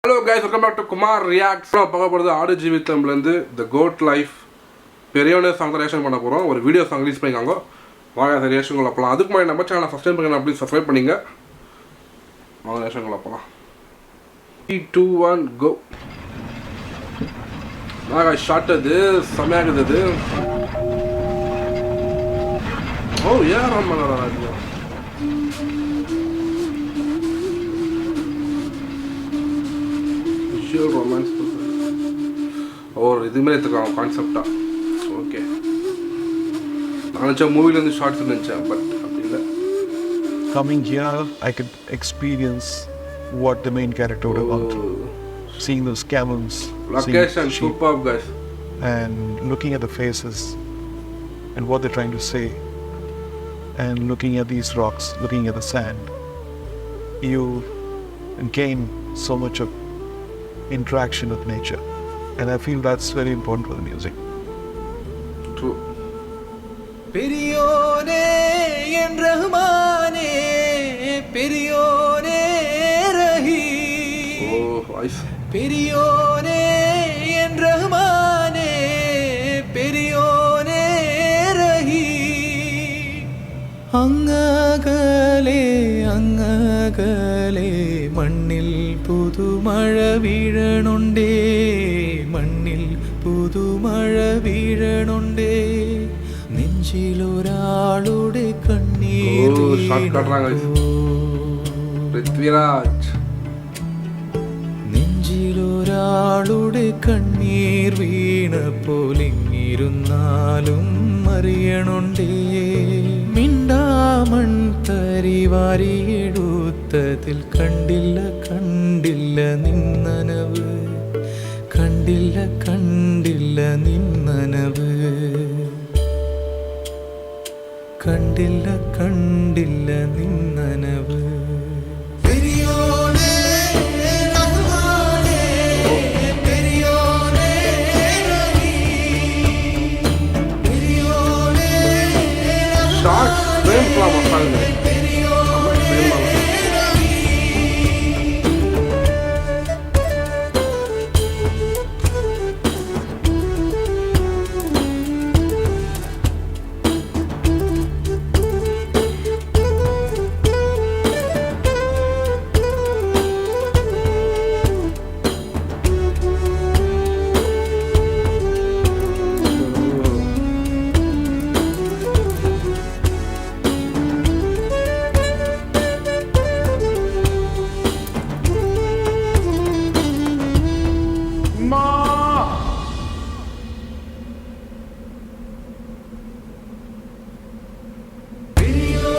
Hello guys, welcome back to Kumar Reacts. பார்க்க போறது ஆடு ஜீவிதம்ல இருந்து The Goat Life பெரியவனே சாங் ரியாக்ஷன் பண்ண போறோம். ஒரு வீடியோ சாங் ரிலீஸ் பண்ணிருக்காங்க. வாங்க அந்த ரியாக்ஷன்களை பார்க்கலாம். அதுக்கு முன்னாடி நம்ம சேனலை சப்ஸ்கிரைப் பண்ணுங்க, அப்படியே சப்ஸ்கிரைப் பண்ணுங்க. வாங்க ரியாக்ஷன்களை பார்க்கலாம். 3 2 1 go. வாங்க ஷாட் அது சமயாகுது. ஓ யா ரமணராஜ். ரொமான்ஸ் ஒரு இதுமே எடுத்துக்கலாம் கான்செப்டாக. ஓகே, நான் நினச்சேன் மூவிலேருந்து ஷார்ட்ஸ் நினச்சேன், பட் அப்படி இல்லை. Coming here, I could experience what the main character would have gone through. Seeing those camels, location superb guys, and looking at the faces and what they're trying to say, and looking at these rocks, looking at the sand, you gain so much of interaction with nature, and I feel that's very important for the music. True. Periyone en rahmane periyone rahi. Oh nice. Periyone en rahmane periyone rahi. Angagale മണ്ണിൽ പുതുമഴ വീഴണുണ്ടേ, മണ്ണിൽ പുതുമഴ വീഴണുണ്ടേ, നെഞ്ചിലൊരാളുടെ കണ്ണീർ പൃഥ്വിരാജ്, നെഞ്ചിലൊരാളുടെ കണ്ണീർ വീണപ്പോൾ ഇങ്ങിരുന്നാലും അറിയണുണ്ടേ, മിണ്ടാമൺ തരിവാരിയെടുത്തതിൽ കണ്ടില്ല കണ്ടില്ല നിന്നനവ്, കണ്ടില്ല കണ്ടില്ല നിന്നനവ്, കണ്ടില്ല കണ്ടില്ല നിന്നനവ്. ஷார்ட் ஃப்ரேம் ஃப்ளாப் வந்தாங்க.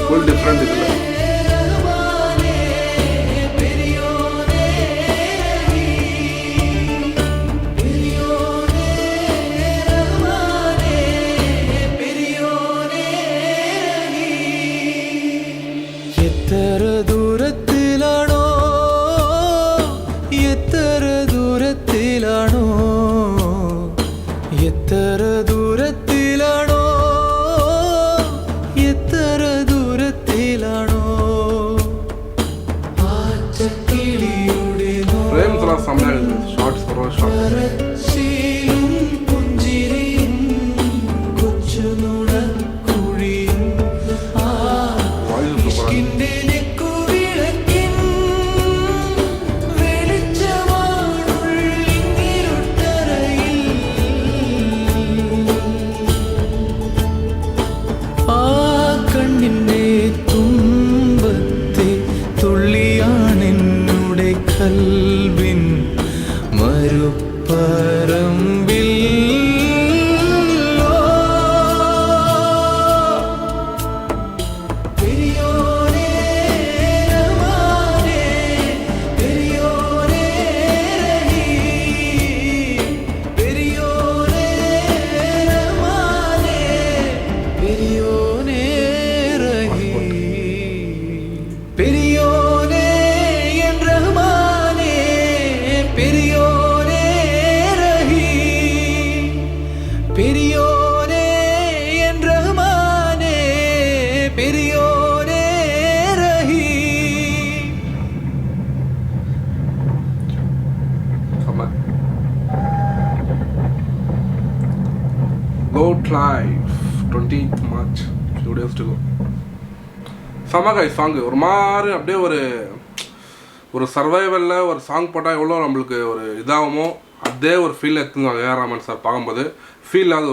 ஃபுல் டிஃப்ரெண்ட் இதில். എത്ര ദൂരത്തിലാണോ, എത്ര ദൂരത്തിലാണോ, എത്ര ദൂരത്തിലാണോ, എത്ര ദൂരത്തിലാണോ ആറ്റക്കിളിയുടെ ഫ്രെയിംസ് എല്ലാം செம்மையாகுது. ஷார்ட்ஸ் பரவ ஷார்ட் പുഞ്ചിരിയും കൊച്ചുനുണക്കുഴിയും வாய்ஸ் சூப்பரா. കൽവിൻ മരുപ്പറമ്പിൽ പെരിയോനേ രഹ്മാനേ പെരിയോനേ Raheem, പെരിയോനേ രഹ്മാനേ പെരിയോനേ Raheem, പെരിയോനേ en rahmane periyone Life 20th March, few days to go. சமகாய் சாங்கு ஒரு மாதிரி அப்படியே ஒரு சர்வைவலில் ஒரு சாங் போட்டால் எவ்வளோ நம்மளுக்கு ஒரு இதாகுமோ அதே ஒரு ஃபீல் எடுத்துருவாங்க ஏஆர் ரஹ்மான் சார் பார்க்கும்போது ஃபீல் அது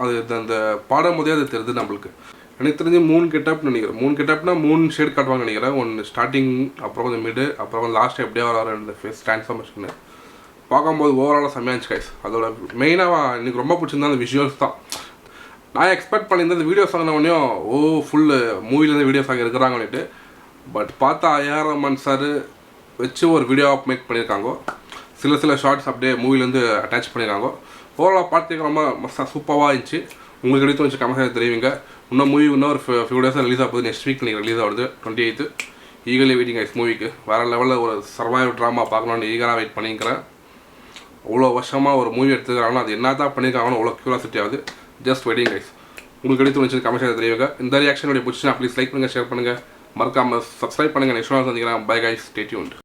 அது அந்த பாடும் போதே அது தெரியுது நம்மளுக்கு. எனக்கு தெரிஞ்சு 3 கெட்டப்னு நினைக்கிறேன். 3 கெட்டப்னா 3 ஷேட் காட்டுவாங்கன்னு நினைக்கிறேன். ஒன்று ஸ்டார்டிங், அப்புறம் கொஞ்சம் மிடு, அப்புறம் லாஸ்ட் எப்படியே வர இந்த ஃபேஸ் ட்ரான்ஸ்ஃபார்மேஷன் பார்க்கும்போது ஓவராலாக செம்மையாச்சு கைஸ். அதோட மெயினாக எனக்கு ரொம்ப பிடிச்சிருந்தா அந்த விஷுவல்ஸ் தான். நான் எக்ஸ்பெக்ட் பண்ணியிருந்தேன் இந்த வீடியோ சாங் உடனேயும் ஃபுல்லு மூவிலேருந்து வீடியோ சாங் இருக்கிறாங்கன்னுட்டு. பட் பார்த்தா ஏஆர் ரஹ்மான் சார் வச்சு ஒரு வீடியோ மேக் பண்ணியிருக்காங்க. சில ஷார்ட்ஸ் அப்படியே மூவிலேருந்து அட்டாச் பண்ணியிருக்காங்க. ஓவராலாக பார்த்துக்க ரொம்ப சூப்பராக இருந்துச்சு. உங்களுக்கு எடுத்து வச்சு கமெண்ட் தெரிவிங்க. இன்னும் மூவி இன்னொரு ஃபியூ டேஸாக ரிலீஸ் ஆகுது. நெக்ஸ்ட் வீக் நீங்கள் ரிலீஸ் ஆகுது 28th. ஈகலி வெயிட்டிங் கைஸ் மூவிக்கு. வேறு லெவலில் ஒரு சர்வைவ் ட்ராமா பார்க்கணுன்னு ஈகராக வெயிட் பண்ணிக்கிறேன். அவ்வளோ வருஷமாக ஒரு மூவி எடுத்துக்கிறாங்கன்னா அது என்ன தான் பண்ணியிருக்காங்கன்னு அவ்வளோ க்யூரியாசிட்டி ஆகுது. Just waiting guys. உங்களுக்கு எடுத்து வச்சு கமெண்ட் தெரியுங்க. இந்த ரியாக்ஷனுடைய பிடிச்சினா ப்ளீஸ் லைக் பண்ணுங்கள், ஷேர் பண்ணுங்கள், மறக்காமல் சப்ஸ்கிரைப் பண்ணுங்கள். நெக்ஸ்ட் நாள் சந்திக்கிறேன். Bye guys, stay tuned.